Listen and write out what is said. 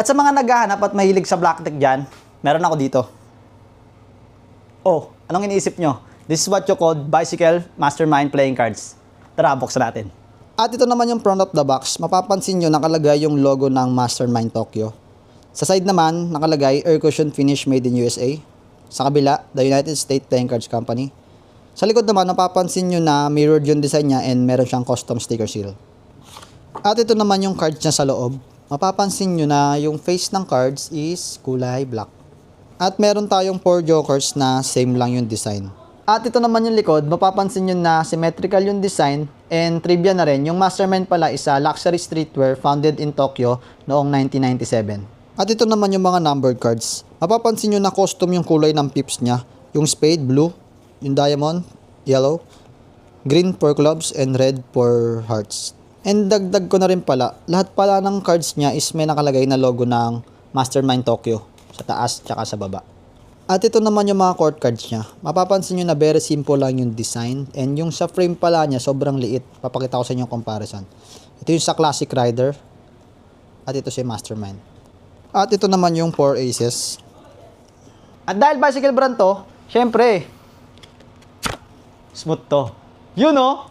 At sa mga naghahanap at mahilig sa Black Tech dyan, meron ako dito. Oh, anong iniisip nyo? This is what you call Bicycle Mastermind Playing Cards. Tara, buksan natin. At ito naman yung front of the box. Mapapansin nyo nakalagay yung logo ng Mastermind Tokyo. Sa side naman, nakalagay Air Cushion Finish Made in USA. Sa kabila, the United States Playing Cards Company. Sa likod naman, napapansin nyo na mirrored yung design niya and meron siyang custom sticker seal. At ito naman yung cards niya sa loob. Mapapansin nyo na yung face ng cards is kulay black. At meron tayong 4 jokers na same lang yung design. At ito naman yung likod, mapapansin nyo na symmetrical yung design and trivia na rin, yung Mastermind pala is a luxury streetwear founded in Tokyo noong 1997. At ito naman yung mga numbered cards. Mapapansin nyo na custom yung kulay ng pips niya. Yung spade, blue, yung diamond, yellow, green for clubs, and red for hearts. And dagdag ko na rin pala, lahat pala ng cards niya is may nakalagay na logo ng Mastermind Tokyo sa taas tsaka sa baba. At ito naman yung mga court cards niya. Mapapansin nyo na very simple lang yung design and yung sa frame pala niya sobrang liit. Papakita ko sa inyo yung comparison. Ito yung sa Classic Rider at ito si Mastermind. At ito naman yung 4 aces. At dahil bicycle brand to, syempre, smooth to. You know?